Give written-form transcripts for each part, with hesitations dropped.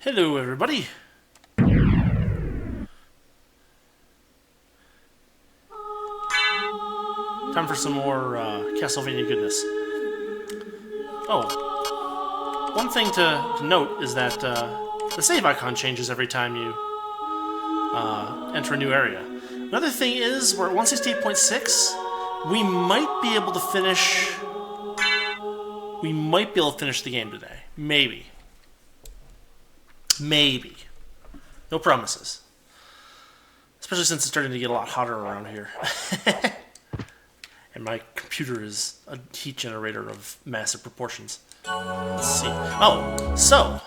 Hello, everybody. Time for some more Castlevania goodness. Oh, one thing to note is that the save icon changes every time you enter a new area. Another thing is, we're at 168.6. We might be able to finish. We might be able to finish the game today. Maybe. Maybe. No promises. Especially since it's starting to get a lot hotter around here. And my computer is a heat generator of massive proportions. Let's see. Oh, so.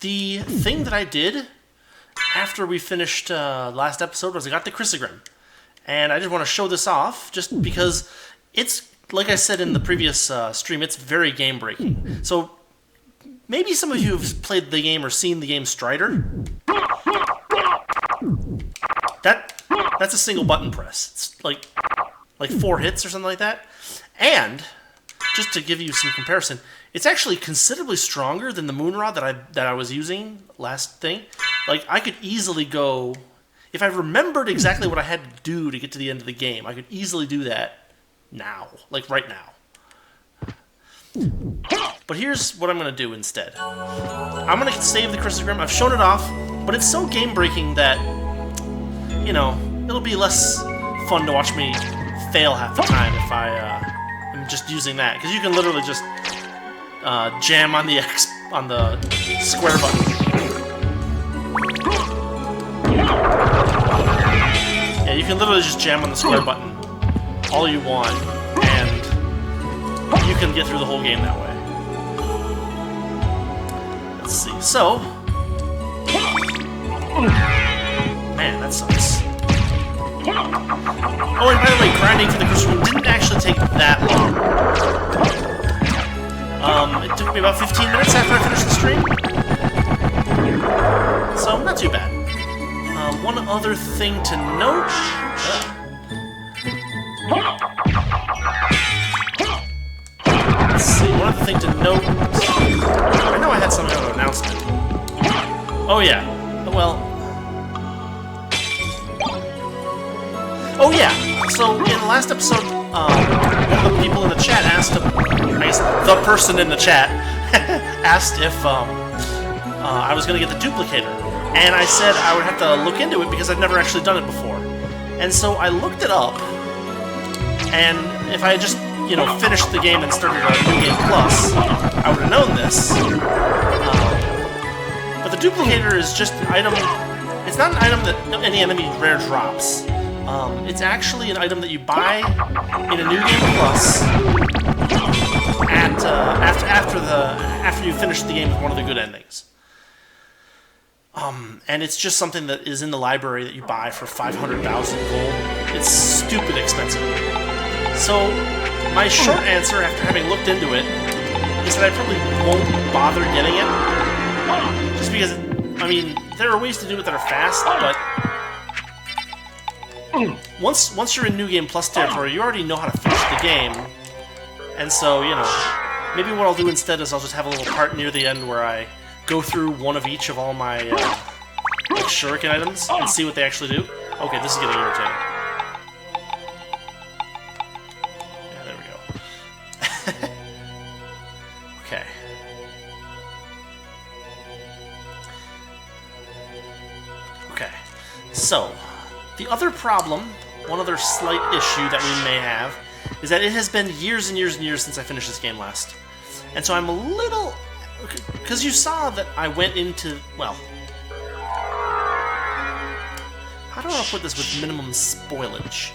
The thing that I did after we finished last episode was I got the Chrysogrim. And I just want to show this off just because it's, like I said in the previous stream, it's very game-breaking. So maybe some of you have played the game or seen the game Strider. That's a single button press. It's like 4 hits or something like that. And just to give you some comparison, it's actually considerably stronger than the Moonrod that I was using last thing. Like, I could easily go, if I remembered exactly what I had to do to get to the end of the game, I could easily do that now, like right now. But here's what I'm going to do instead. I'm going to save the Chrysogrim. I've shown it off, but it's so game-breaking that, you know, it'll be less fun to watch me fail half the time if I am just using that. Because you can literally just jam on the square button. Yeah, you can literally just jam on the square button all you want, and you can get through the whole game that way. Let's see. So, man, that sucks. Oh, and by the way, grinding for the Chrysogrim didn't actually take that long. It took me about 15 minutes after I finished the stream. So, not too bad. One other thing to note... Let's see, one other thing to note... I know I had some kind of announcement. Oh yeah, well... Oh yeah, so in the last episode, one of the people in the chat asked, I guess the person in the chat, asked if I was going to get the duplicator. And I said I would have to look into it because I've never actually done it before. And so I looked it up, and if I had just, you know, finished the game and started a New Game Plus, I would have known this. But the duplicator is just an item. It's not an item that any enemy rare drops. It's actually an item that you buy in a New Game Plus at after you finish the game with one of the good endings. And it's just something that is in the library that you buy for 500,000 gold. It's stupid expensive. So, my short answer after having looked into it is that I probably won't bother getting it. Just because, I mean, there are ways to do it that are fast, but once you're in New Game Plus territory, you already know how to finish the game. And so, you know, maybe what I'll do instead is I'll just have a little part near the end where I go through one of each of all my like shuriken items and see what they actually do. Okay, this is getting irritating. Yeah, there we go. Okay. Okay. So, the other problem, one other slight issue that we may have, is that it has been years and years and years since I finished this game last. And so I'm a little... Because you saw that I went into, well... How do I put this with minimum spoilage?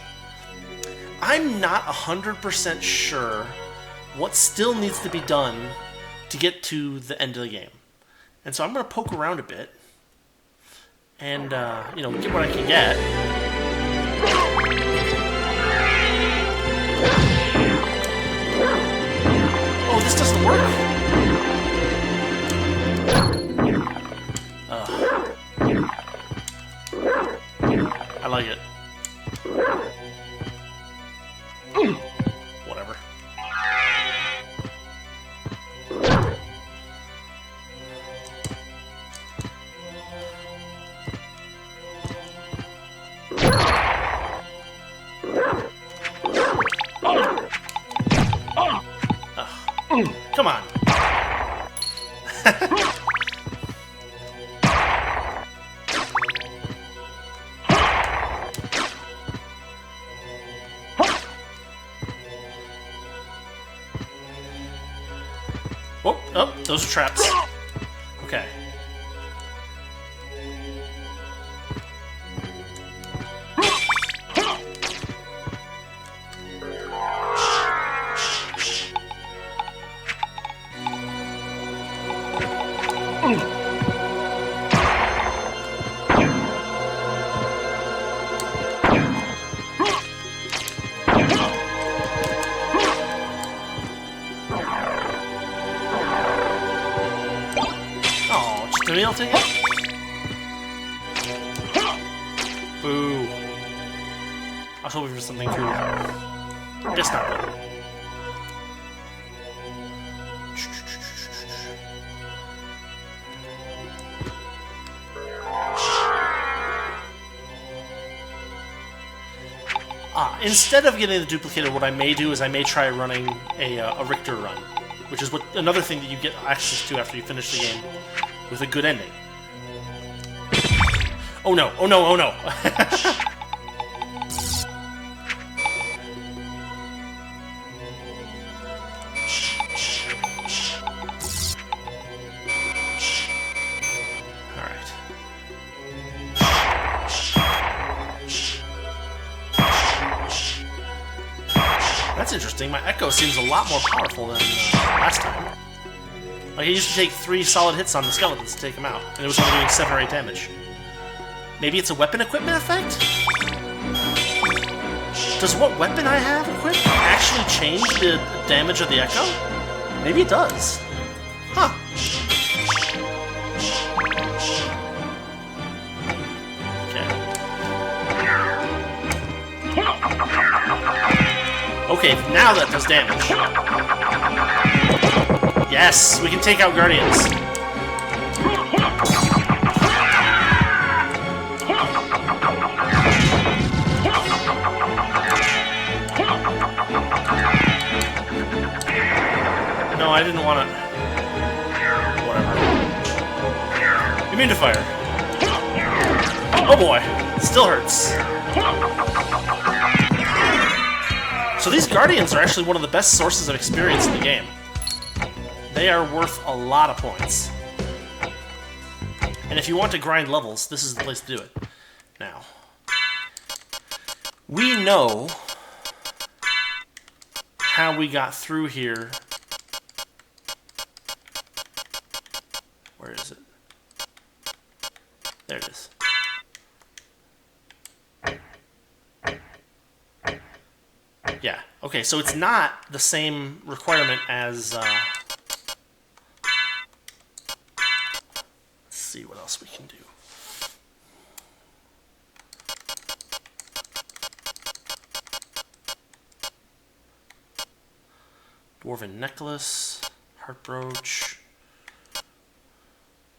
I'm not 100% sure what still needs to be done to get to the end of the game. And so I'm going to poke around a bit and, you know, get what I can get. Oh, this doesn't work? I like it. Whatever. Come on. Oh, oh, those are traps. Okay. Maybe I'll take it? Boo. I was hoping for something cool. Guess not, though. Instead of getting the duplicated, what I may do is I may try running a Richter run, which is another thing that you get access to after you finish the game with a good ending. Oh no, oh no, oh no! That's interesting. My Echo seems a lot more powerful than last time. Like, I used to take 3 solid hits on the skeletons to take them out, and it was only doing 7 or 8 damage. Maybe it's a weapon equipment effect? Does what weapon I have equipped actually change the damage of the Echo? Maybe it does. Huh. Okay, now that does damage. Yes, we can take out Guardians. No, I didn't want to... Whatever. Immune to fire. Oh boy, still hurts. So these Guardians are actually one of the best sources of experience in the game. They are worth a lot of points. And if you want to grind levels, this is the place to do it. Now, we know how we got through here. Where is it? There it is. Yeah, okay, so it's not the same requirement as, let's see what else we can do. Dwarven Necklace, Heart Brooch,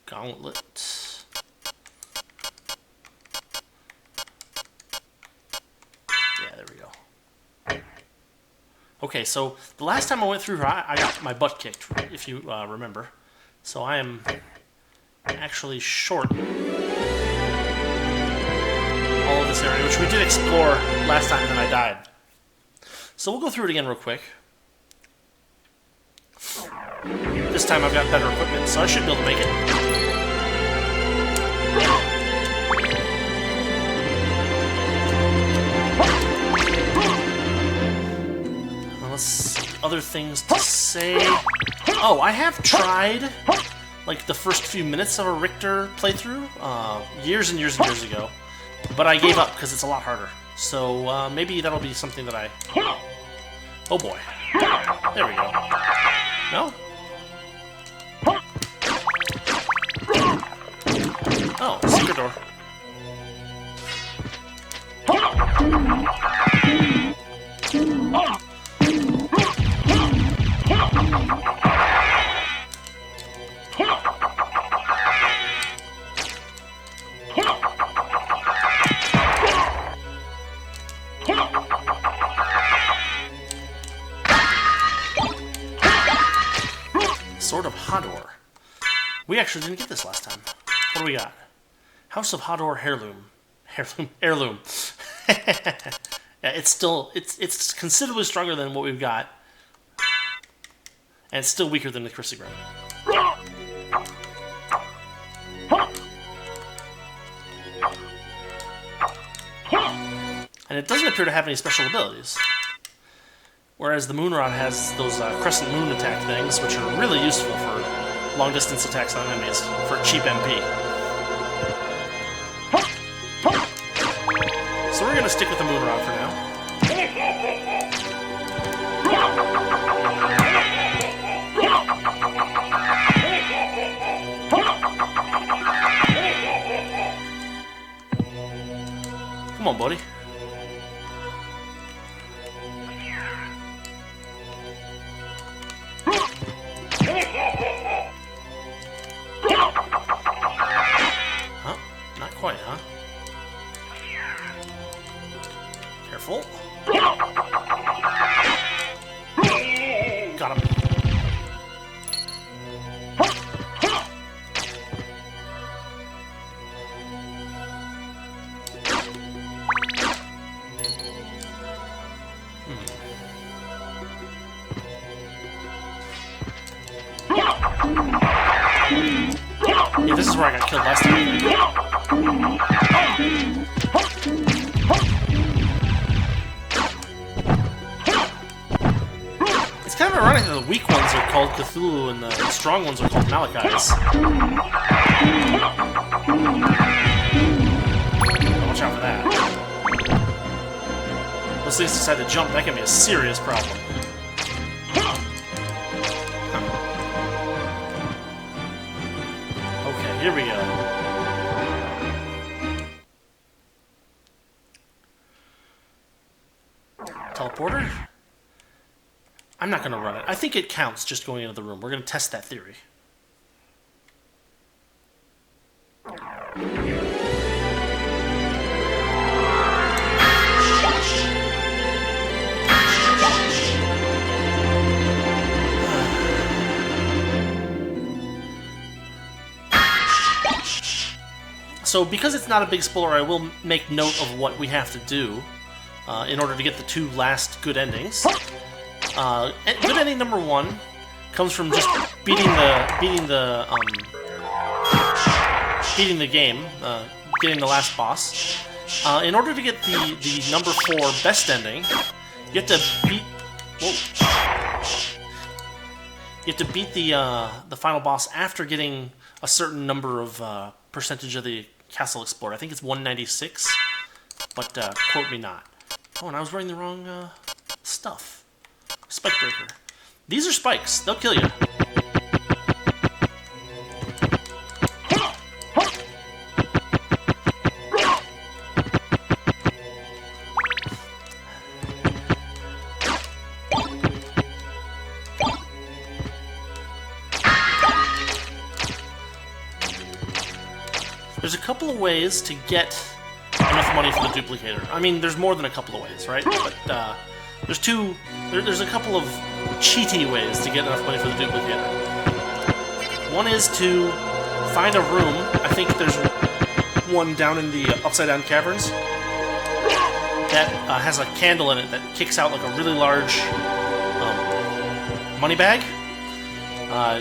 Gauntlet. Yeah, there we go. Okay, so the last time I went through here, I got my butt kicked, if you remember. So I am actually short all of this area, which we did explore last time, and then I died. So we'll go through it again real quick. This time I've got better equipment, so I should be able to make it. Other things to say. Oh, I have tried like the first few minutes of a Richter playthrough years and years and years ago, but I gave up because it's a lot harder. So maybe that'll be something that I... Oh boy. There we go. No? Oh, secret door. Sword of Hador. We actually didn't get this last time. What do we got? House of Hador Heirloom. Heirloom. Yeah, it's considerably stronger than what we've got. And it's still weaker than the Chrysagram. And it doesn't appear to have any special abilities. Whereas the Moonrod has those crescent moon attack things, which are really useful for long-distance attacks on enemies, for cheap MP. So we're going to stick with the Moonrod for now. Come on, buddy. Huh? Not quite, huh? Careful. Got him. Yeah, this is where I got killed last time. It's kind of ironic that the weak ones are called Cthulhu and the strong ones are called Malachis. Watch out for that. Those things decide to jump, that can be a serious problem. Here we go. Teleporter? I'm not going to run it. I think it counts just going into the room. We're going to test that theory. So because it's not a big spoiler, I will make note of what we have to do in order to get the two last good endings. Good ending number 1 comes from just beating the game, getting the last boss. In order to get the number 4 best ending, you have to beat. Whoa. You have to beat the final boss after getting a certain number of percentage of the Castle Explorer. I think it's 196, but quote me not. Oh, and I was wearing the wrong stuff. Spike Breaker. These are spikes. They'll kill you. There's a couple of ways to get enough money for the duplicator. I mean, there's more than a couple of ways, right? But there's a couple of cheaty ways to get enough money for the duplicator. One is to find a room. I think there's one down in the Upside Down Caverns that has a candle in it that kicks out like a really large money bag.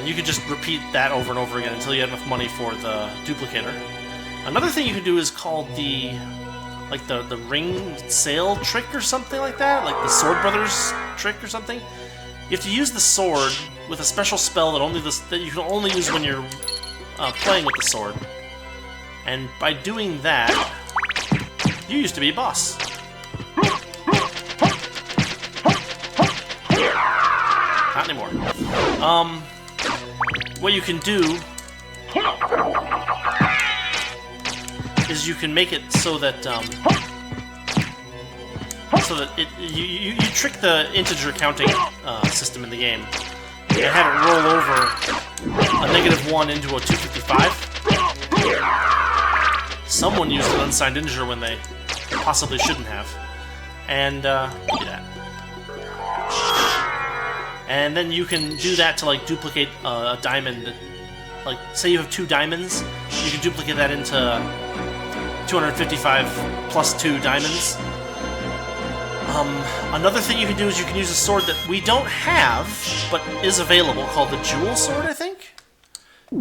You could just repeat that over and over again until you have enough money for the duplicator. Another thing you can do is called the ring sail trick or something like that, like the Sword Brothers trick or something. You have to use the sword with a special spell that you can only use when you're playing with the sword. And by doing that, you used to be a boss. Not anymore. What you can do is you can make it so that you trick the integer counting system in the game and have it roll over a -1 into a 255. Someone used an unsigned integer when they possibly shouldn't have, and do that. And then you can do that to like duplicate a diamond. Like, say you have 2 diamonds, you can duplicate that into 255 plus 2 diamonds. Another thing you can do is you can use a sword that we don't have, but is available, called the Jewel Sword, I think,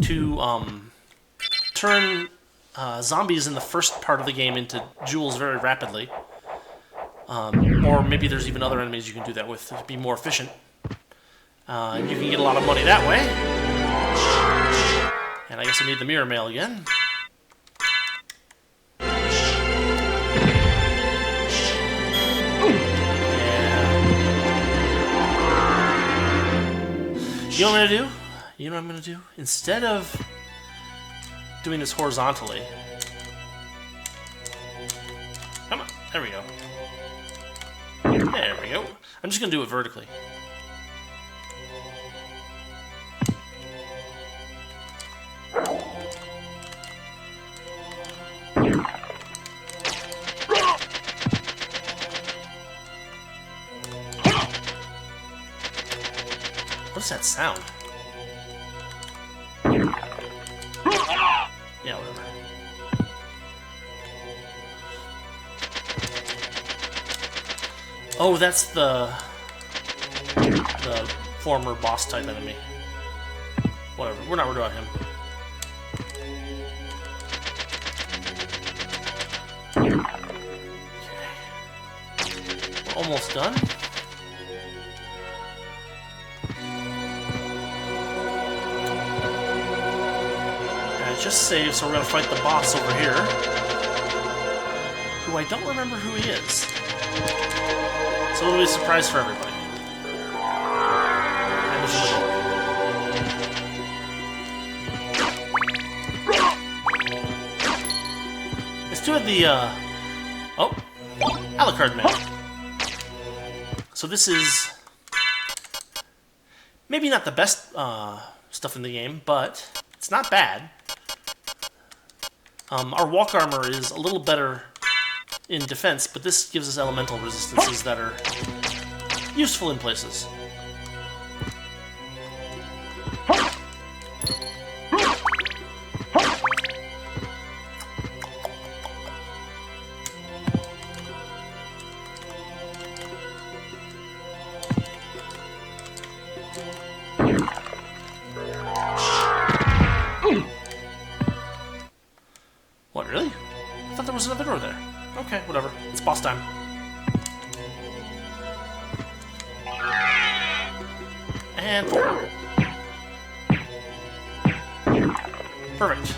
to turn zombies in the first part of the game into jewels very rapidly. Or maybe there's even other enemies you can do that with to be more efficient. And you can get a lot of money that way. And I guess I need the mirror mail again. You know what I'm gonna do? You know what I'm gonna do? Instead of doing this horizontally, come on, there we go. There we go. I'm just gonna do it vertically. What's that sound? Yeah, whatever. Oh, that's the former boss type enemy. Whatever, we're not worried about him. Okay. We're almost done. Just saved, so we're going to fight the boss over here, who I don't remember who he is. So it'll be a surprise for everybody. And this is the door. Let's do it the, oh, Alucard menu. So this is maybe not the best stuff in the game, but it's not bad. Our walk armor is a little better in defense, but this gives us elemental resistances that are useful in places. What, really? I thought there was another door there. Okay, whatever. It's boss time. And forward. Perfect.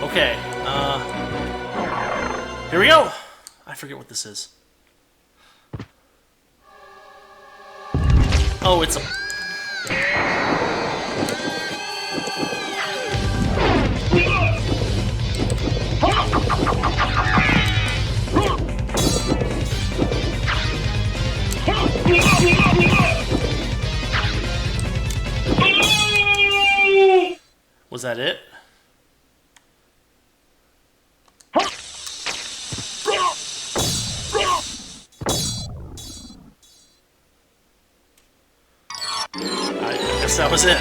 Okay, here we go! I forget what this is. Oh, it's a... Was that it? That was it.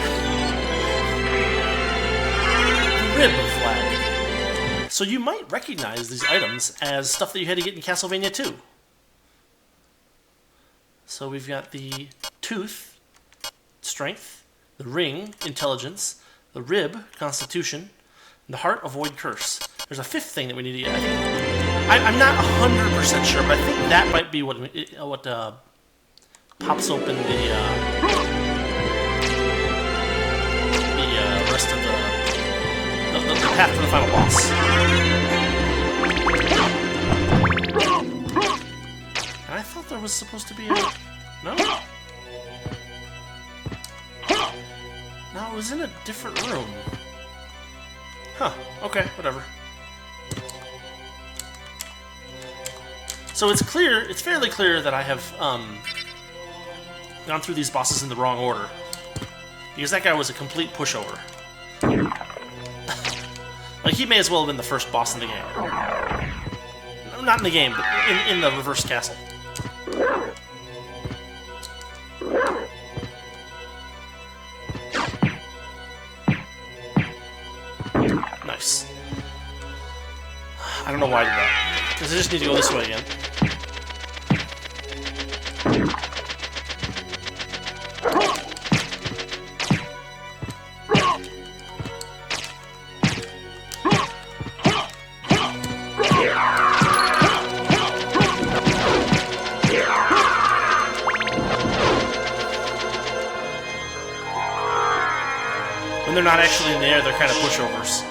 Rib flag. So you might recognize these items as stuff that you had to get in Castlevania 2. So we've got the tooth, strength, the ring, intelligence, the rib, constitution, and the heart, avoid curse. There's a fifth thing that we need to get. I'm not 100% sure, but I think that might be what pops open the rest of the path to the final boss. And I thought there was supposed to be a... No? No, it was in a different room. Huh, okay, whatever. So it's fairly clear that I have gone through these bosses in the wrong order. Because that guy was a complete pushover. Like, he may as well have been the first boss in the game. Not in the game, but in the reverse castle. Nice. I don't know why I did that. Because I just need to go this way again. When they're not actually in the air, they're kind of pushovers.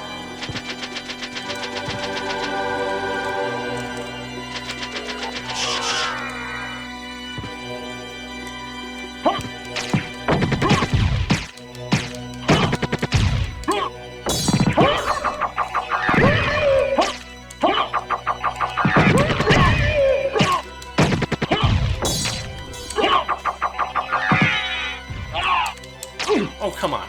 Oh, come on.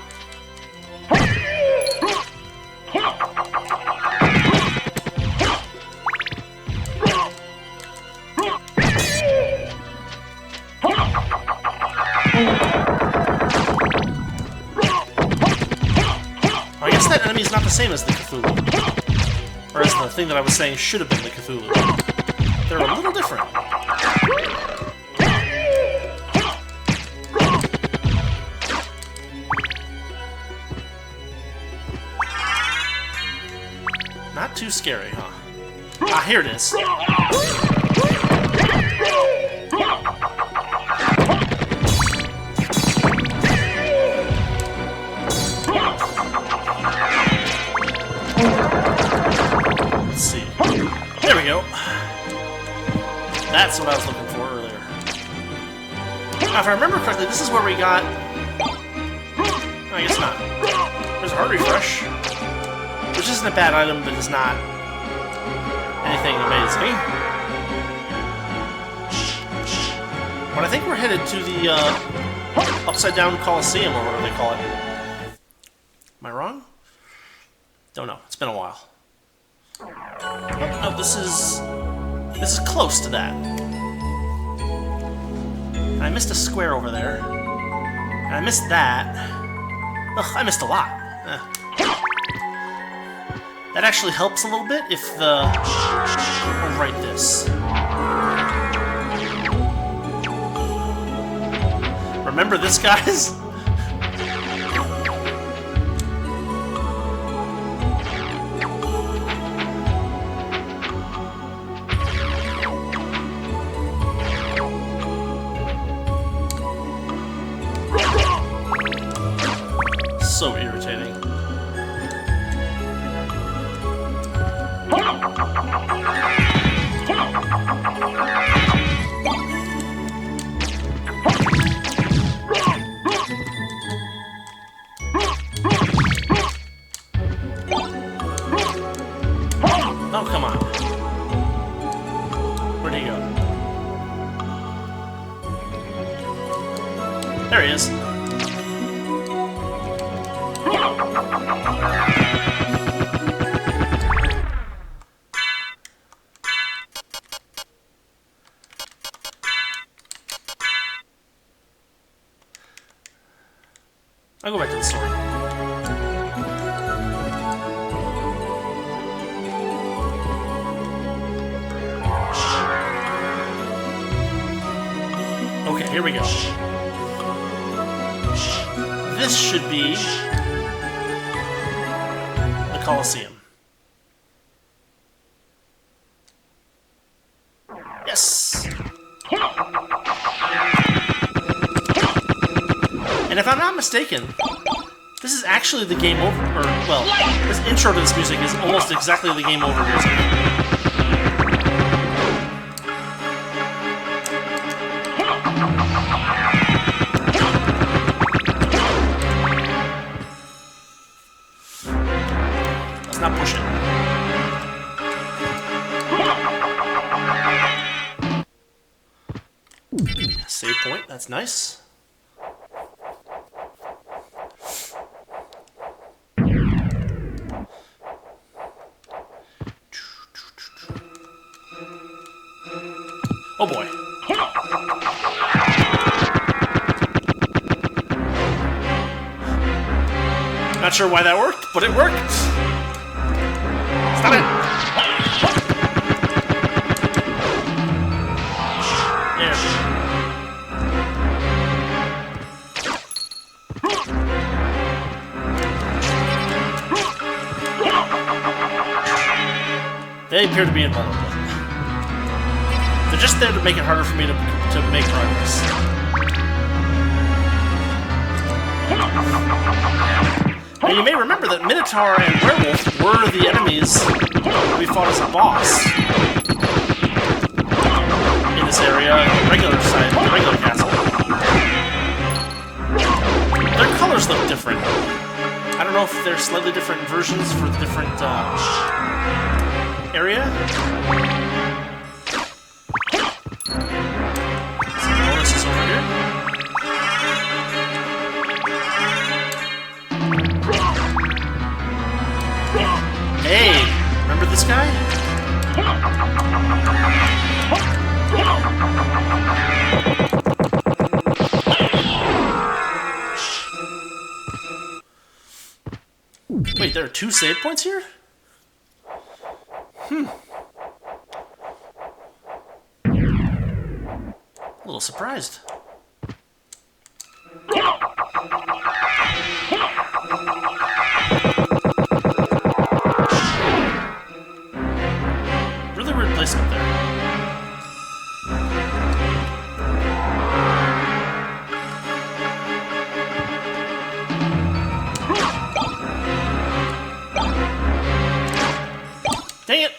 I guess that enemy is not the same as the Cthulhu. Or as the thing that I was saying should have been the Cthulhu. They're a little different. Not too scary, huh? Ah, here it is. Let's see. There we go. That's what I was looking for earlier. Now, if I remember correctly, this is where we got... I guess not. There's a heart refresh. Which isn't a bad item, but is not anything amazing. But I think we're headed to the Upside Down Coliseum, or whatever they call it. Am I wrong? Don't know. It's been a while. Oh, no, this is close to that. And I missed a square over there. And I missed that. Ugh, I missed a lot. That actually helps a little bit if the... I'll write this. Remember this, guys? So irritating. Oh, come on. Where'd he go? There he is. I'll go back to the story. Okay, here we go. This should be the Colosseum. Yes! And if I'm not mistaken, this is actually the game over, or, well, this intro to this music is almost exactly the game over music. Let's not push it. Save point, that's nice. Oh boy. Not sure why that worked, but it worked. Stop it. There. They appear to be invulnerable. They're just there to make it harder for me to make progress. Now you may remember that Minotaur and Werewolf were the enemies we fought as a boss in this area, the regular side, the regular castle. Their colors look different. I don't know if they're slightly different versions for the different area. Some bonuses over here. Hey, remember this guy? Wait, there are 2 save points here? A little surprised. Really weird placement there. Dang it!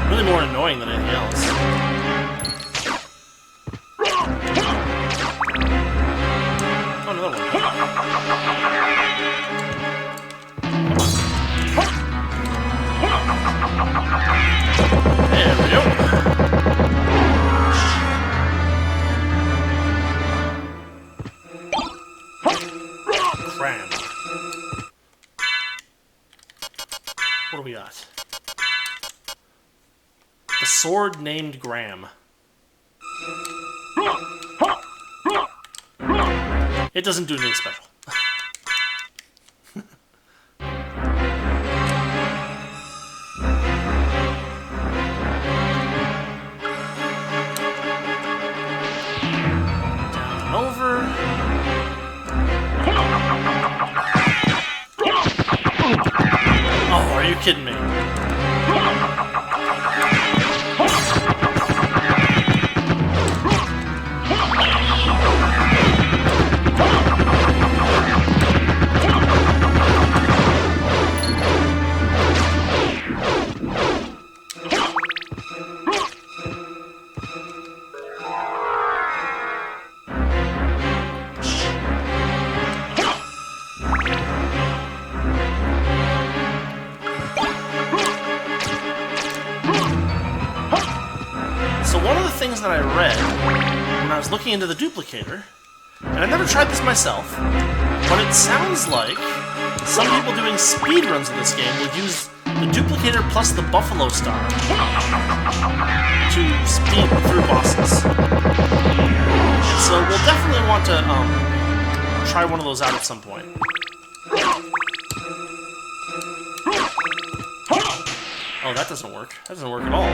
Really more annoying than anything else. Oh, another one. There we go. Cram. What do we got? The sword named Graham. It doesn't do anything special. Down and over. Oh, are you kidding me? Things that I read when I was looking into the duplicator, and I've never tried this myself, but it sounds like some people doing speedruns of this game will use the duplicator plus the Buffalo Star to speed through bosses. And so we'll definitely want to try one of those out at some point. Oh, that doesn't work. That doesn't work at all.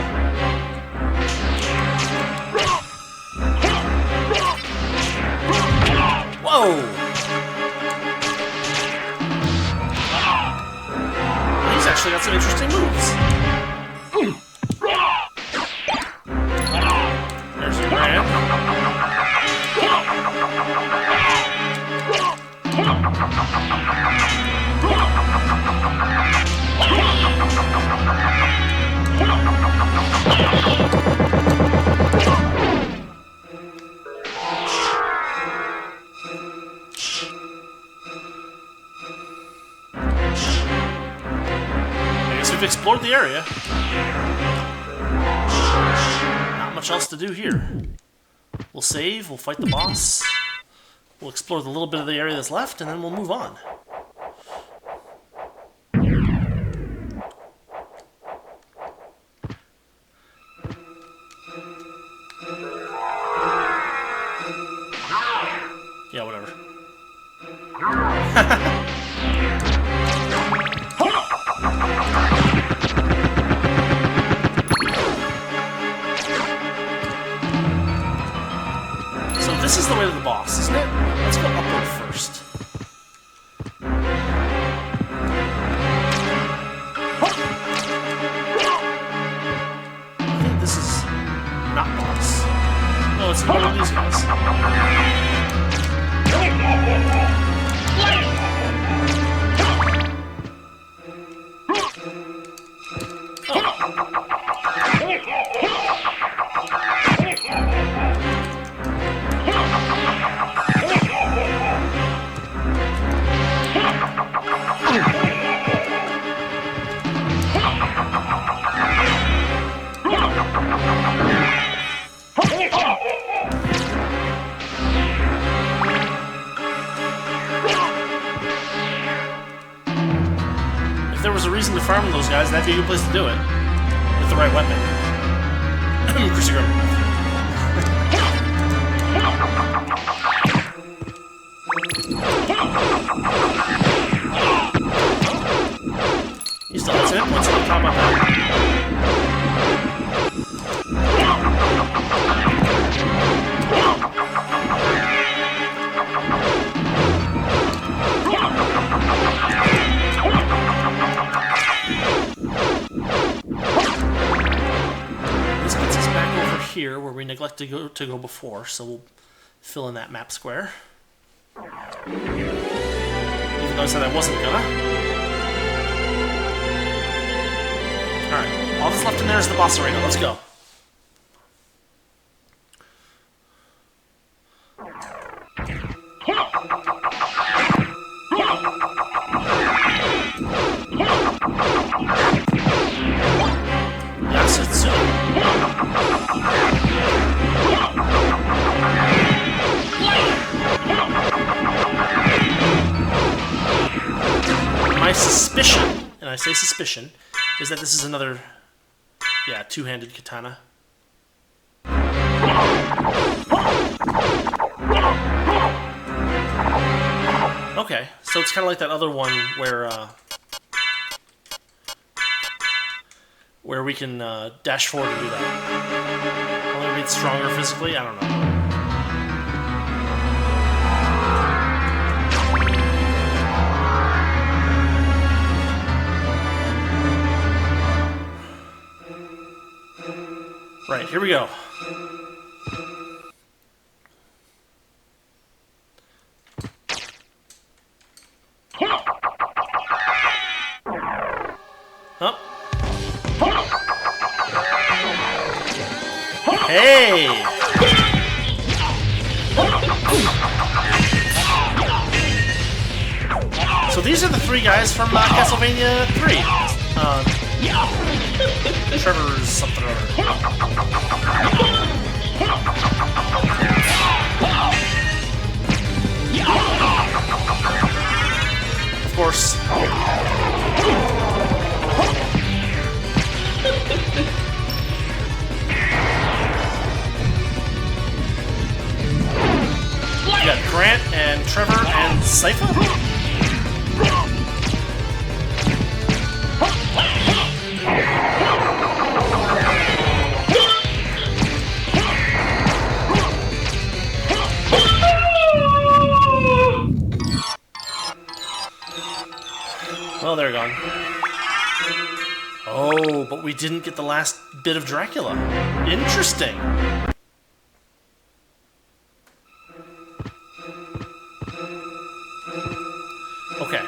Whoa! He's actually got some interesting moves. There's a Graham. explored the area. Not much else to do here. We'll save, we'll fight the boss. We'll explore the little bit of the area that's left, and then we'll move on. Yeah, whatever. So this is the way to the boss, isn't it? Let's go upward first. I think this is not boss. No, it's one of these guys. If there was a reason to farm those guys, that'd be a good place to do it. With the right weapon. Crucigram. You still have 10 points on top of that. Here where we neglected to go before, so we'll fill in that map square. Even though I said I wasn't gonna. Alright, all that's left in there is the boss arena. Let's go. My suspicion, and I say suspicion, is that this is another, yeah, two-handed katana. Okay, so it's kind of like that other one where we can dash forward and do that. Only maybe it's stronger physically, I don't know. Right, here we go. Up. Hey! So these are the three guys from Castlevania 3. Trevor's something or other. Of course. You got Grant and Trevor and Sypha? Well, they're gone. Oh, but we didn't get the last bit of Dracula. Interesting. Okay.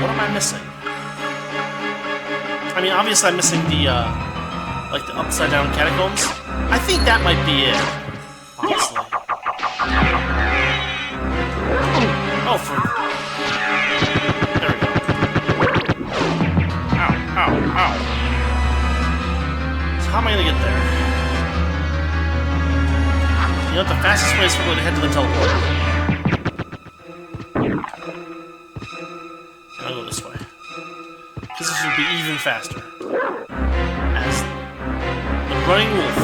What am I missing? I mean, obviously I'm missing the, like the upside down catacombs. I think that might be it, honestly. Oh, for... There we go. Ow, ow, ow. So how am I gonna get there? You know what, the fastest way is for me to head to the teleporter. I'll go this way. Because this will be even faster. As the running wolf.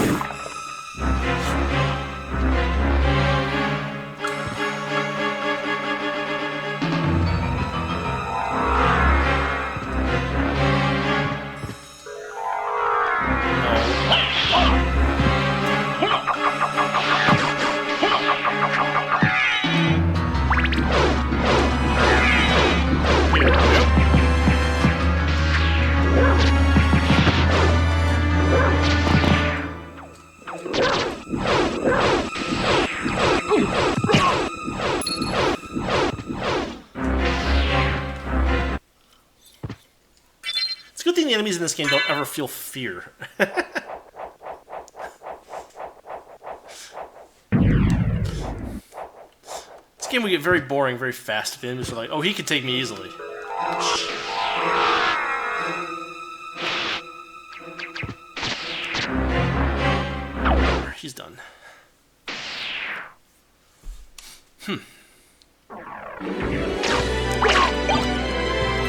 It's a good thing the enemies in this game don't ever feel fear. This game would get very boring very fast if the enemies were like, oh, he could take me easily. He's done. Okay,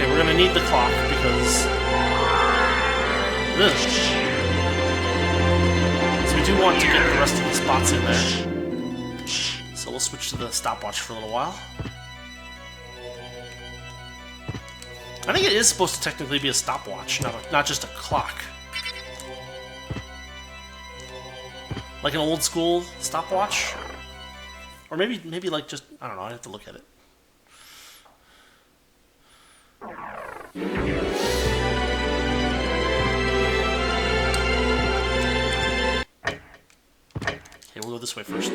we're gonna need the clock because... So we do want to get the rest of the spots in there. So we'll switch to the stopwatch for a little while. I think it is supposed to technically be a stopwatch, not just a clock. Like an old school stopwatch? Or maybe like just, I don't know, I'd have to look at it. Okay, we'll go this way first.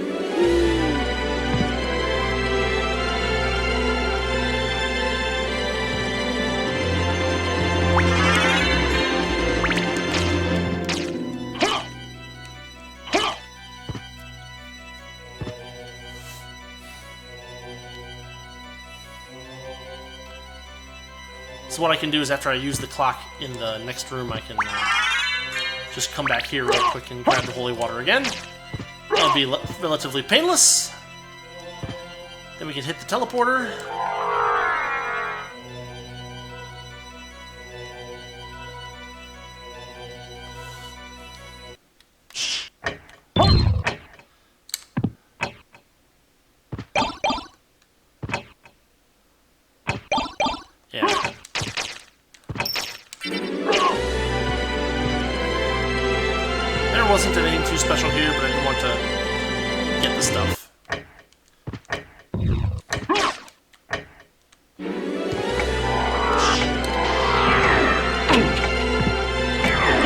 So what I can do is after I use the clock in the next room, I can just come back here real quick and grab the holy water again. That'll be relatively painless. Then we can hit the teleporter. Yeah. There wasn't anything too special here, but I did want to get the stuff.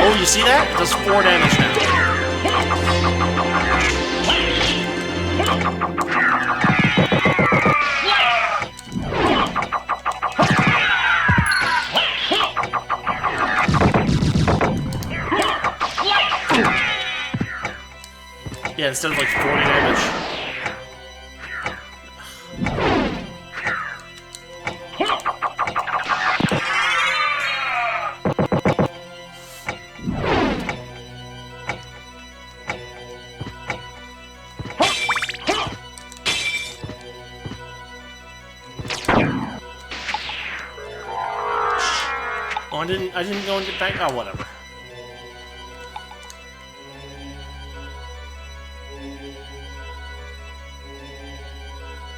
Oh, you see that? It does 4 damage now. Yeah, instead of like 40 damage. Oh, I didn't go and get back. Oh, whatever.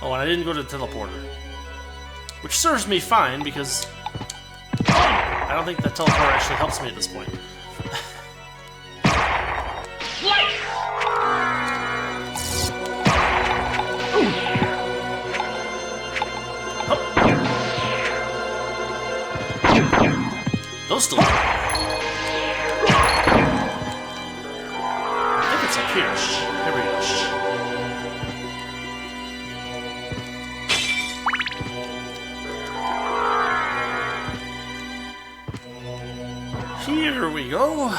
Oh, and I didn't go to the teleporter. Which serves me fine, because I don't think the teleporter actually helps me at this point. Oh. Those still work. I think it's up here. There we go. Here we go.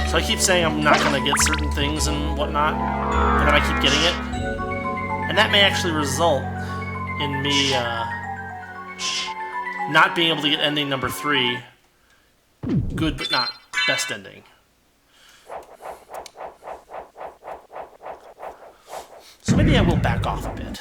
So I keep saying I'm not gonna get certain things and whatnot, and then I keep getting it. And that may actually result in me not being able to get ending number 3. Good, but not best ending. So maybe I will back off a bit.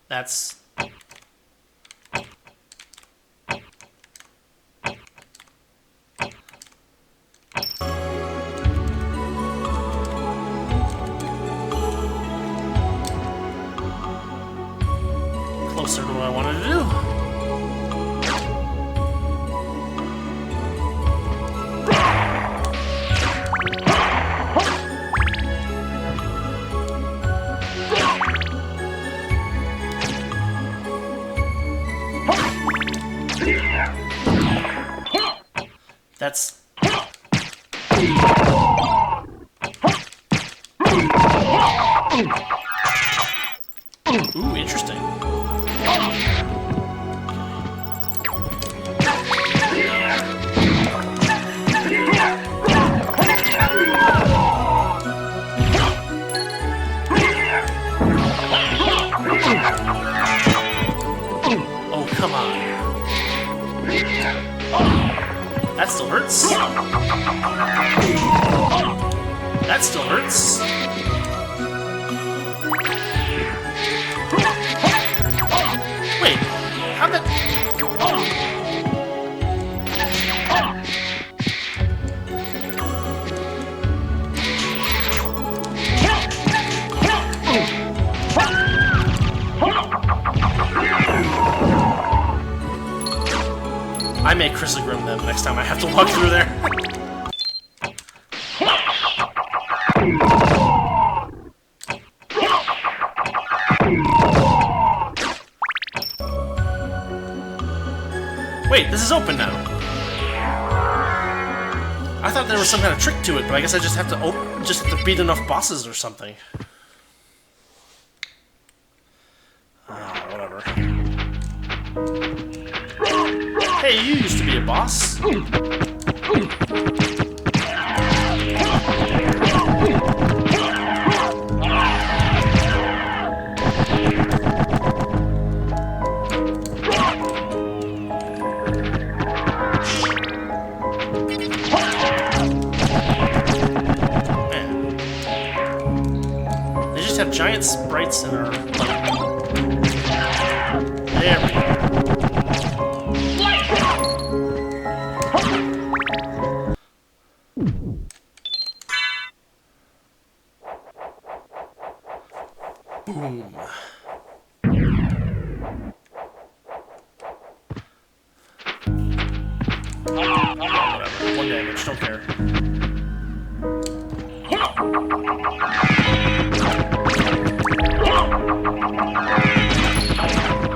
That's... closer to what I wanted to do. That's... Ooh, interesting. Oh, come on. That still hurts. That still hurts. Wait, how'd that... I may Chrysogrim them next time I have to walk through there. Wait, this is open now. I thought there was some kind of trick to it, but I guess I just have to beat enough bosses or something. Whatever. Hey, you used to be a boss. Have giant sprites in our... There we go. Boom. Whatever. 1 damage, don't care.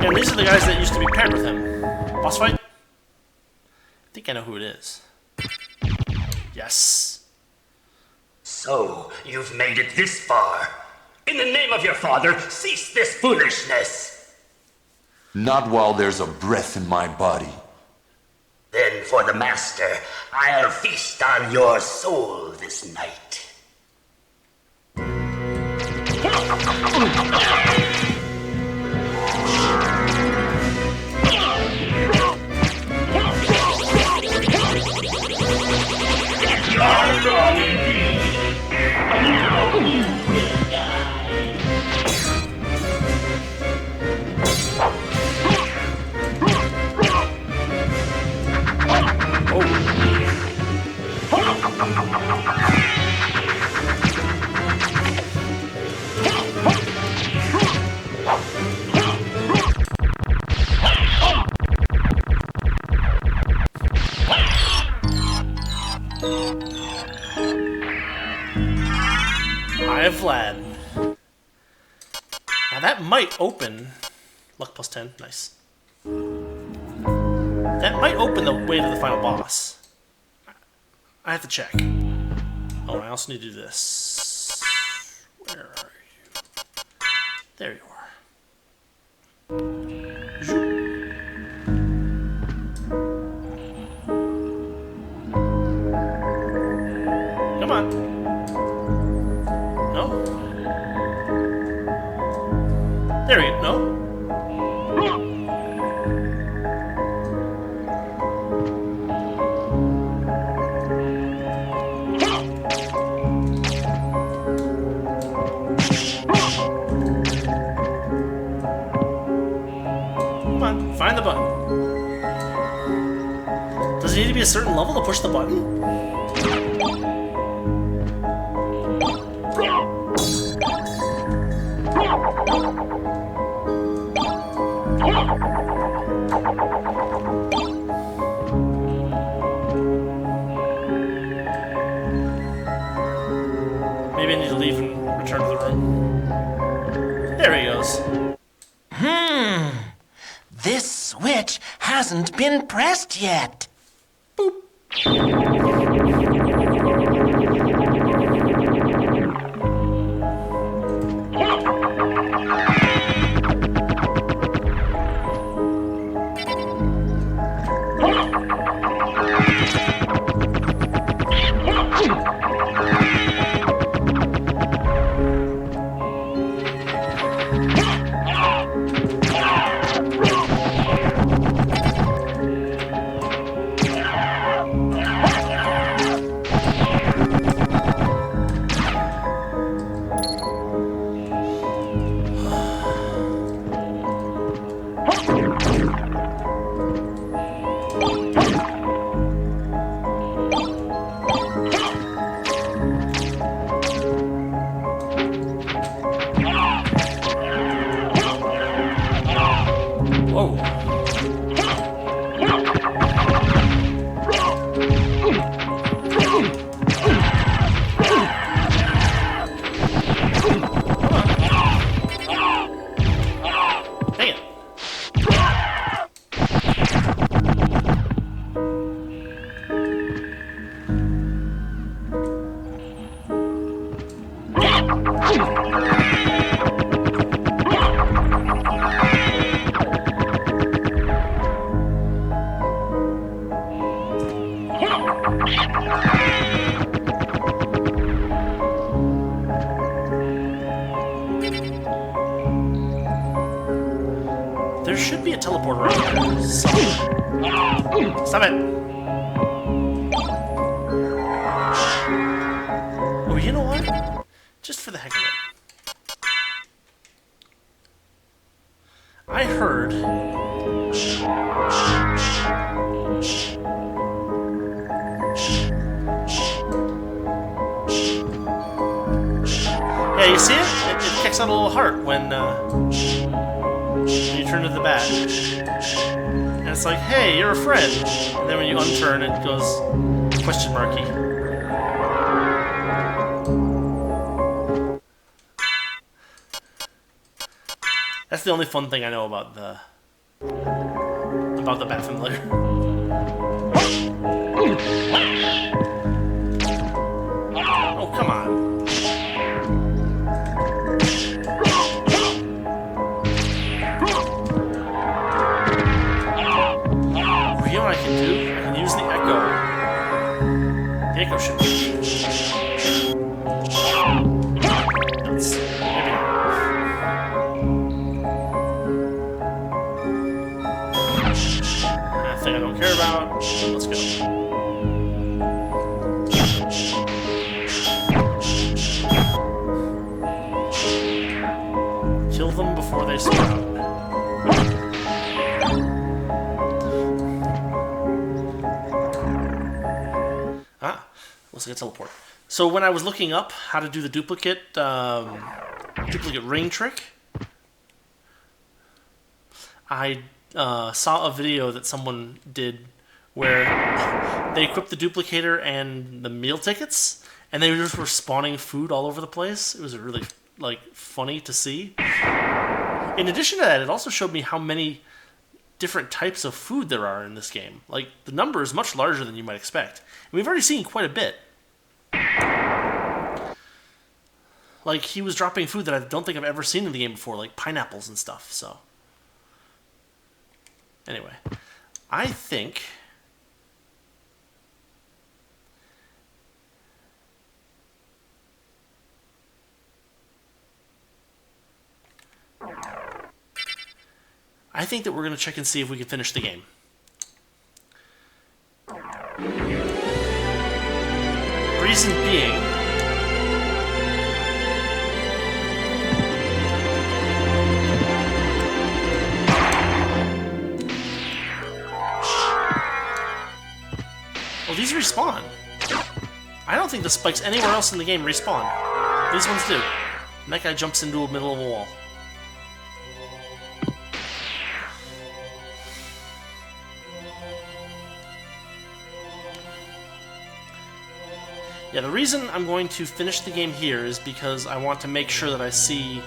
And these are the guys that used to be paired with him. Boss fight? I think I know who it is. Yes. So, you've made it this far. In the name of your father, cease this foolishness. Not while there's a breath in my body. Then for the master, I'll feast on your soul this night. Eye of Vlad. Now that might open. Luck plus 10, nice. That might open the way to the final boss. I have to check. Oh, I also need to do this. Where are you? There you are. Come on. No? There you go. No? Come on, find the button. Does it need to be a certain level to push the button? Maybe I need to leave and return to the room. There he goes. This switch hasn't been pressed yet. Boop. Whoa. Dang it. There should be a teleporter around here somewhere. Stop it! Oh, you know what? Just for the heck of it. I heard... Yeah, you see it? It kicks out a little heart when you turn to the bat. And it's like, hey, you're a friend. And then when you unturn, it goes question marky. That's the only fun thing I know about the bat familiar. Oh, come on. You know what I can do? I can use the echo. The echo should be. That's, maybe not. Thing I don't care about. Let's go. Kill them before they sprout. Ah, looks like a teleport. So when I was looking up how to do the duplicate ring trick, I saw a video that someone did where they equipped the duplicator and the meal tickets, and they just were spawning food all over the place. It was really funny to see. In addition to that, it also showed me how many different types of food there are in this game. Like, the number is much larger than you might expect. And we've already seen quite a bit. Like, he was dropping food that I don't think I've ever seen in the game before, like pineapples and stuff, so. Anyway, I think... that we're going to check and see if we can finish the game. Reason being... well, these respawn. I don't think the spikes anywhere else in the game respawn. These ones do. And that guy jumps into the middle of a wall. Yeah, the reason I'm going to finish the game here is because I want to make sure that I see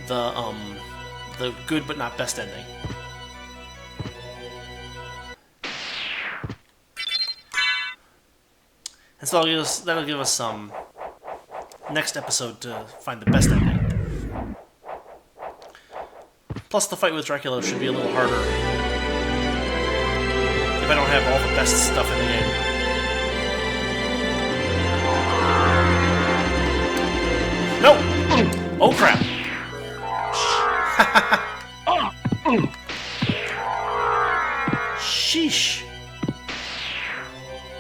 the good but not best ending. And so that'll give us some next episode to find the best ending. Plus, the fight with Dracula should be a little harder if I don't have all the best stuff in the game. No! Oh crap! Sheesh!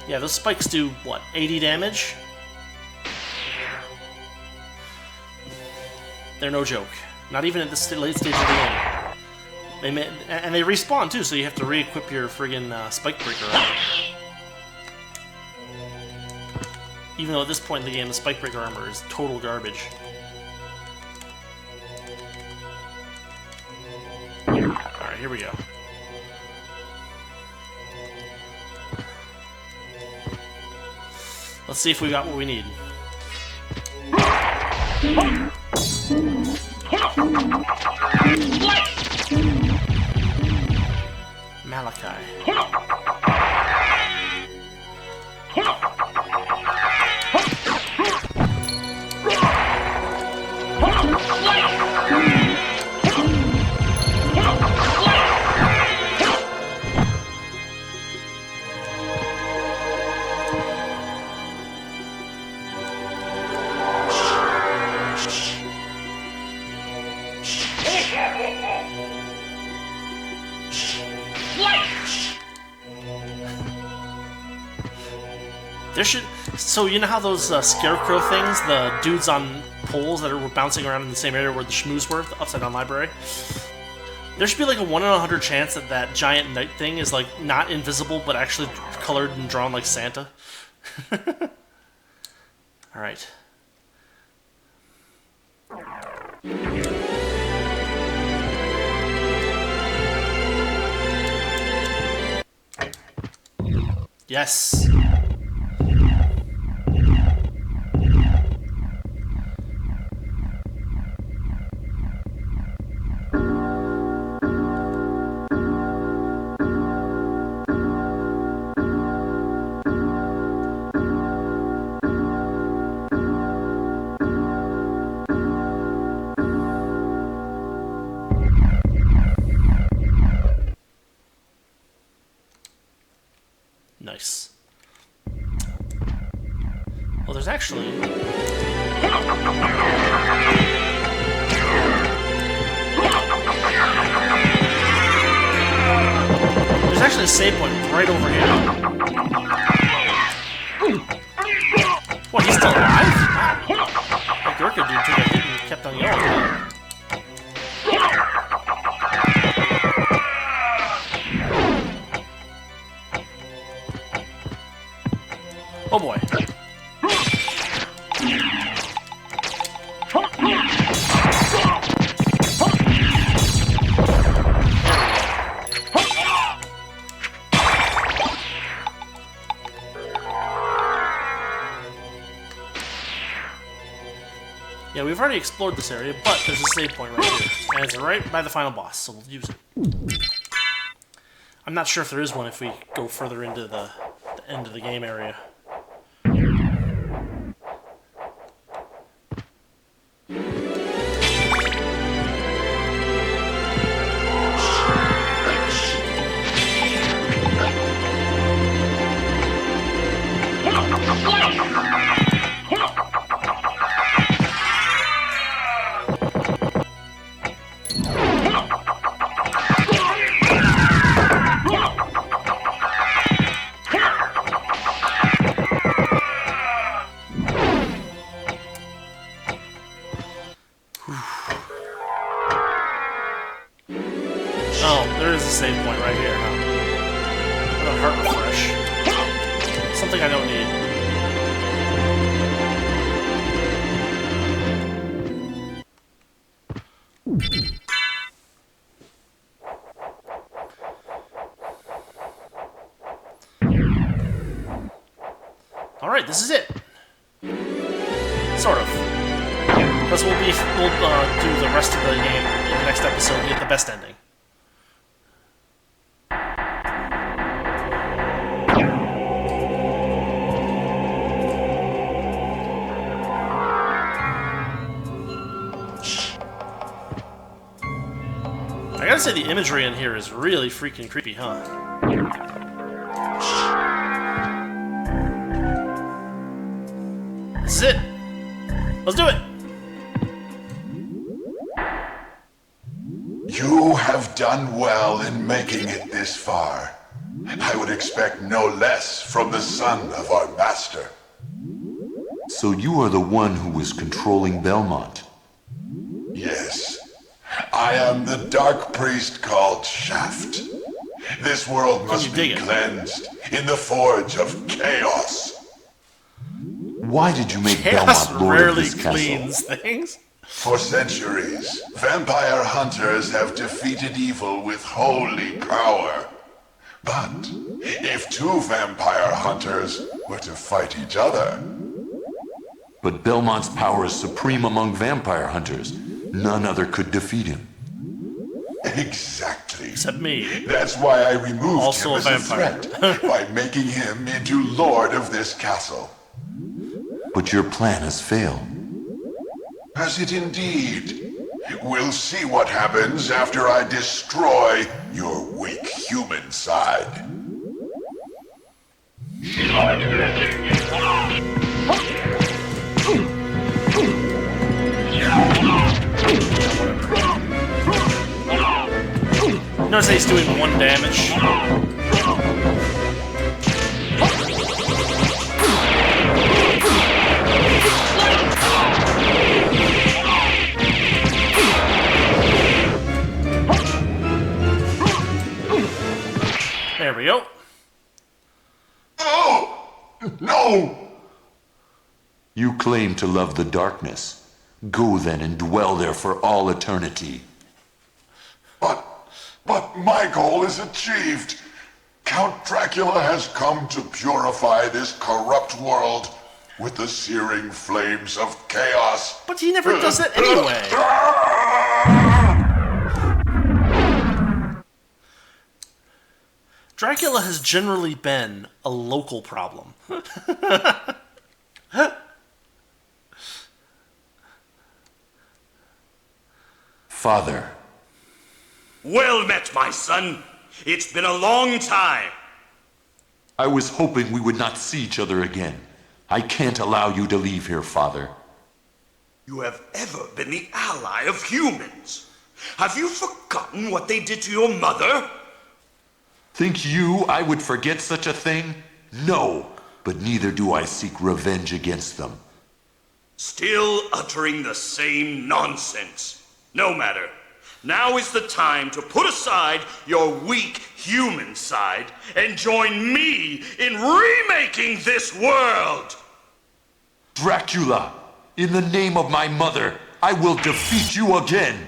Yeah, those spikes do, what, 80 damage? They're no joke. Not even at the late stage of the game. And they respawn too, so you have to re-equip your friggin' spike breaker armor. Even though at this point in the game, the spike breaker armor is total garbage. Alright, here we go. Let's see if we got what we need. Malachi. There should... So, you know how those scarecrow things, the dudes on poles that were bouncing around in the same area where the schmooze were, the Upside Down Library? There should be like a 1 in 100 chance that that giant knight thing is like not invisible, but actually colored and drawn like Santa. Alright. Yes! Nice. Well, there's actually... There's actually a save point right over here. What, he's still alive? Wow. That Gurkha dude took a hit and kept on going. Oh boy. Yeah, we've already explored this area, but there's a save point right here. And it's right by the final boss, so we'll use it. I'm not sure if there is one if we go further into the end of the game area. Oh, there is a save point right here, huh? Another heart refresh. Something I don't need. Alright, this is it. Sort of. Because we'll do the rest of the game in the next episode and get the best ending. I gotta say the imagery in here is really freaking creepy, huh? This is it! Let's do it! You have done well in making it this far. I would expect no less from the son of our master. So you are the one who was controlling Belmont. Yes. I am the dark priest called Shaft. This world must be cleansed in the forge of chaos. Why did you make Chaos Belmont lord of rarely this castle? cleans things. For centuries, vampire hunters have defeated evil with holy power. But if two vampire hunters were to fight each other... But Belmont's power is supreme among vampire hunters. None other could defeat him. Exactly. Except me. That's why I removed Also him a as a vampire. threat, by making him into lord of this castle. But your plan has failed. Has it indeed? We'll see what happens after I destroy your weak human side. Notice he's doing 1 damage. There we go. Oh! No! You claim to love the darkness. Go then and dwell there for all eternity. But my goal is achieved. Count Dracula has come to purify this corrupt world with the searing flames of chaos. But he never does that anyway. Dracula has generally been a local problem. Father. Well met, my son. It's been a long time. I was hoping we would not see each other again. I can't allow you to leave here, Father. You have ever been the ally of humans. Have you forgotten what they did to your mother? Think you I would forget such a thing? No, but neither do I seek revenge against them. Still uttering the same nonsense. No matter. Now is the time to put aside your weak human side and join me in remaking this world! Dracula, in the name of my mother, I will defeat you again!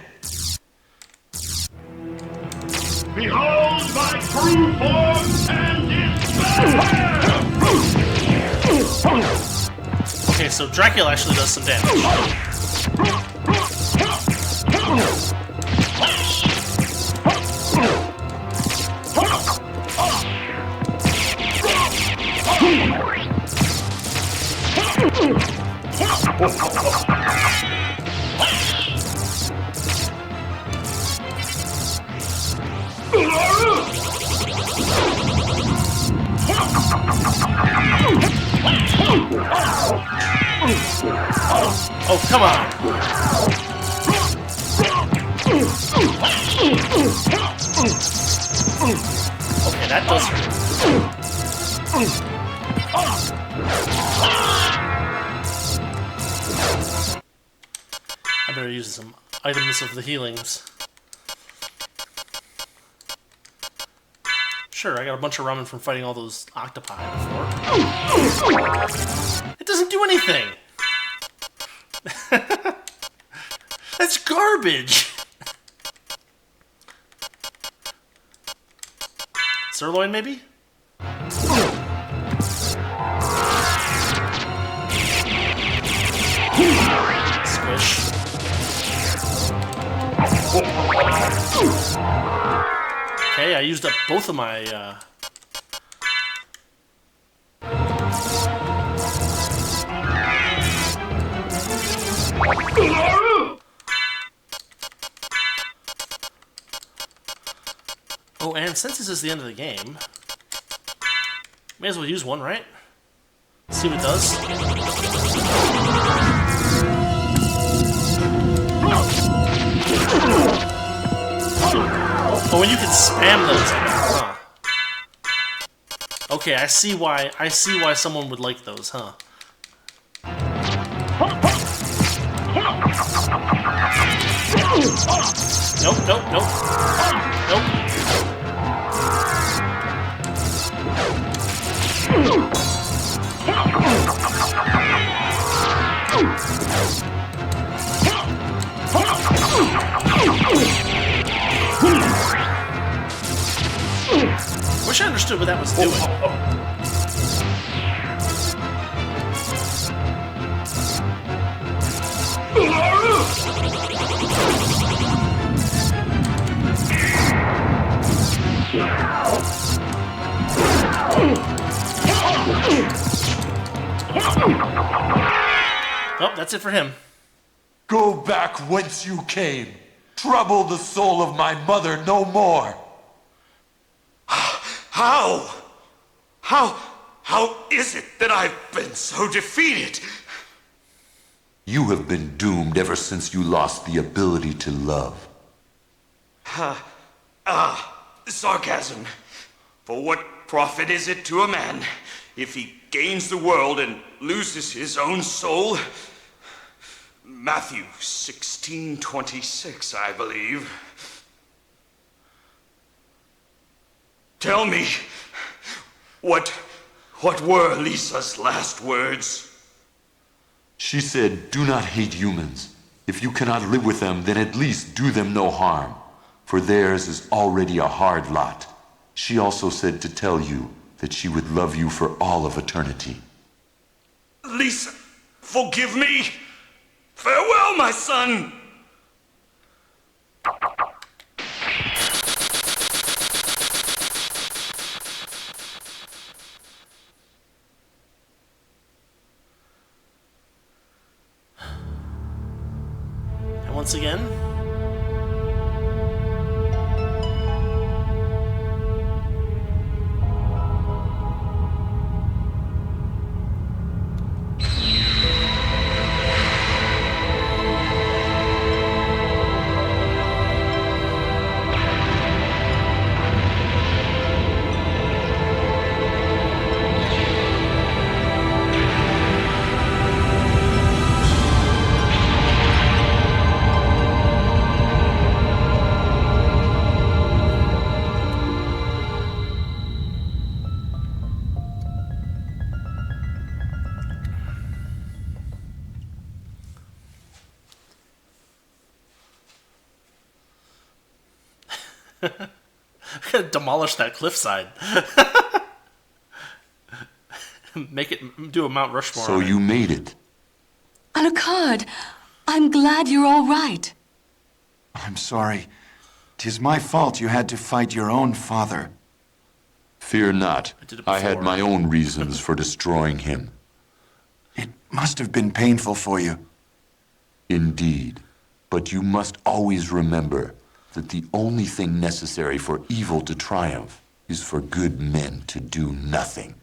Behold my true form and its Okay, so Dracula actually does some damage. Oh, come on! Okay, that does hurt. I better use some items of the healings. Sure, I got a bunch of ramen from fighting all those octopi before. It doesn't do anything! That's garbage! Sirloin, maybe? Squish. Okay, I used up both of my, Oh, and since this is the end of the game, may as well use one, right? See what it does. Oh, and you can spam those, huh? Okay, I see why someone would like those, huh? Nope, nope, nope. Nope. Wish I understood what that was doing. Oh, that's it for him. Go back whence you came. Trouble the soul of my mother no more. How? How is it that I've been so defeated? You have been doomed ever since you lost the ability to love. Sarcasm. For what profit is it to a man if he gains the world and loses his own soul? Matthew 16:26, I believe. Tell me, what were Lisa's last words? She said, do not hate humans. If you cannot live with them, then at least do them no harm, for theirs is already a hard lot. She also said to tell you that she would love you for all of eternity. Lisa, forgive me. Farewell, my son. And once again, I gotta demolish that cliffside. Make it do a Mount Rushmore. So you made it. Alucard, I'm glad you're all right. I'm sorry. 'Tis my fault you had to fight your own father. Fear not. I did it I had before. my own reasons for destroying him. It must have been painful for you. Indeed. But you must always remember that the only thing necessary for evil to triumph is for good men to do nothing.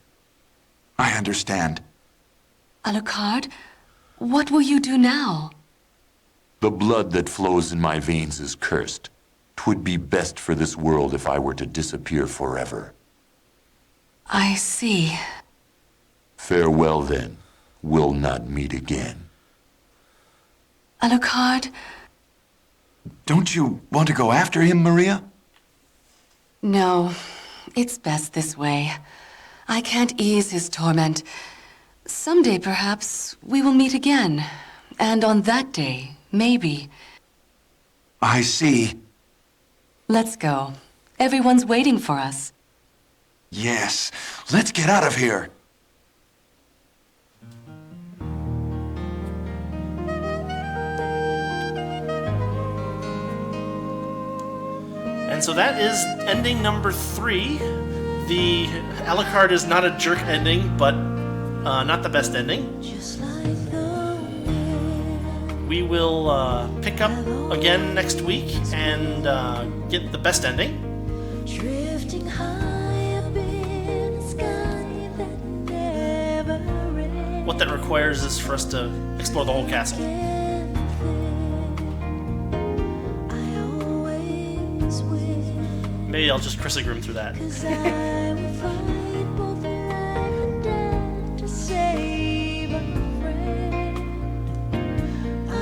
I understand. Alucard, what will you do now? The blood that flows in my veins is cursed. 'Twould be best for this world if I were to disappear forever. I see. Farewell, then. We'll not meet again. Alucard, Don't you want to go after him, Maria? no. It's best this way. I can't ease his torment. Someday, perhaps, we will meet again. And on that day, maybe. I see. Let's go. Everyone's waiting for us. Yes. Let's get out of here. And so that is ending number 3. The Alucard is not a jerk ending, but not the best ending. We will pick up again next week and get the best ending. Drifting high up in the sky that never ends. What that requires is for us to explore the whole castle. I always will. Maybe I'll just Chris Groom through that. 'Cause I will fight both life and death to save a friend. I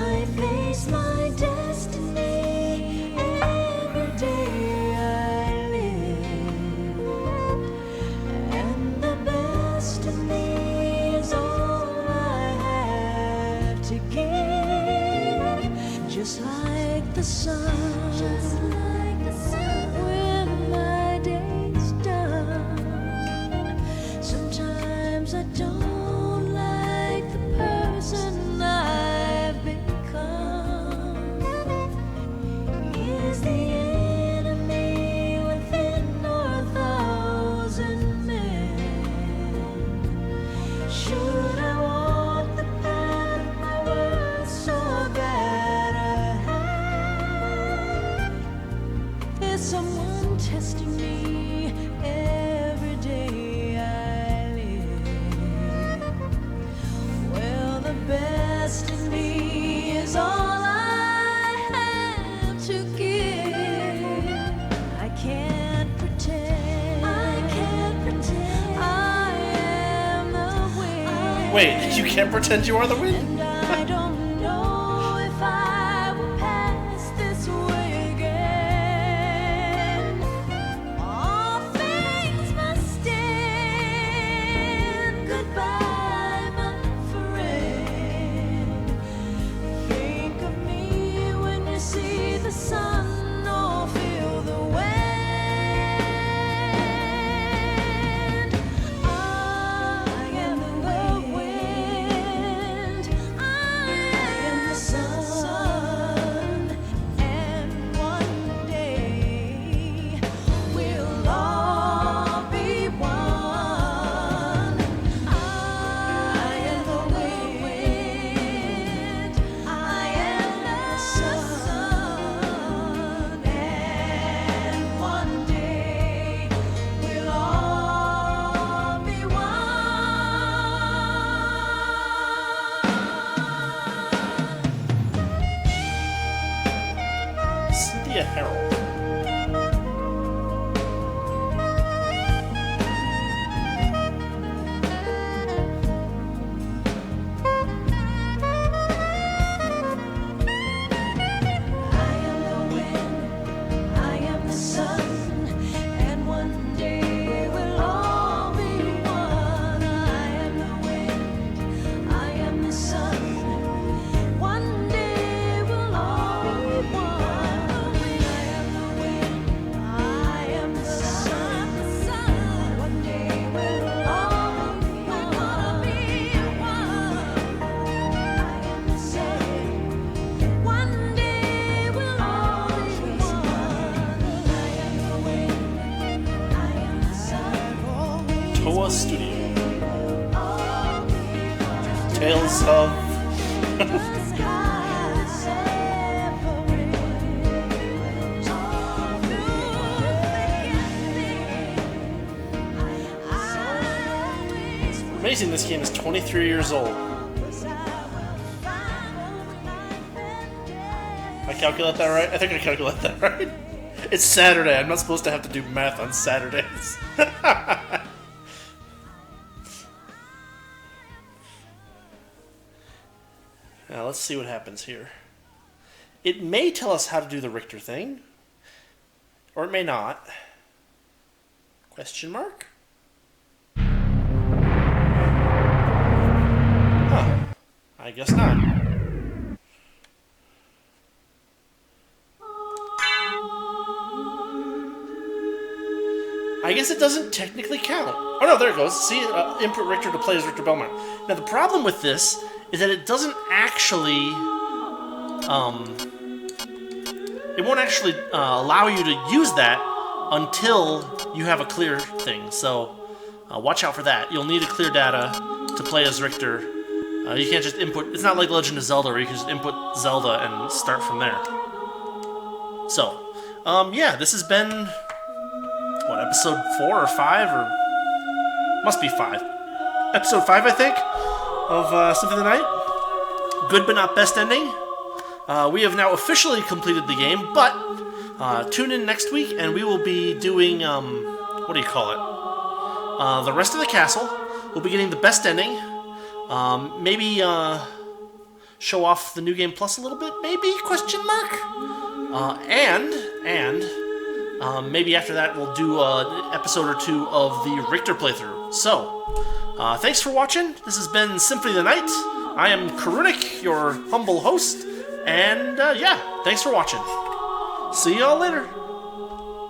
face my destiny every day I live, and the best of me is all I have to give. Just like the sun. Just like the sun. When my day's done, sometimes I don't like the person I've become. Is the enemy within our 1,000 men? Should I walk the path my words so bad I have? Is someone testing me every day I live? Well, the best in me is all I have to give. I can't pretend. I can't pretend. I am the wind. Wait, you can't pretend you are the wind? And I don't know if I will pass this way again. All things must end. Goodbye, my friend. Think of me when you see the sun or feel the wind. I am the wind. I am the sun. And one day we'll all be one. I am the wind. I am the sun. And one day we'll all be one. Cynthia Harold. I am the wind, I am the sun, and one day we'll all be one. I am the wind, I am the sun, one day we'll all be one. I Tales of... Amazing, this game is 23 years old. I calculate that right? I think I calculate that right. It's Saturday. I'm not supposed to have to do math on Saturdays. Now, let's see what happens here. It may tell us how to do the Richter thing. Or it may not. Question mark? Huh. I guess not. I guess it doesn't technically count. Oh no, there it goes. See, input Richter to play as Richter Belmont. Now the problem with this is that it doesn't actually, it won't actually allow you to use that until you have a clear thing. So watch out for that. You'll need a clear data to play as Richter. You can't just input. It's not like Legend of Zelda where you can just input Zelda and start from there. So, yeah, this has been. What, episode 4 or 5, or must be 5. Episode 5, I think, of Symphony of the Night. Good but not best ending. We have now officially completed the game, but tune in next week and we will be doing, what do you call it? The rest of the castle. We'll be getting the best ending. Maybe show off the New Game Plus a little bit, maybe? Question mark? And maybe after that we'll do an episode or 2 of the Richter playthrough. So, thanks for watching. This has been Symphony of the Night. I am Karunik, your humble host. And, yeah, thanks for watching. See y'all later.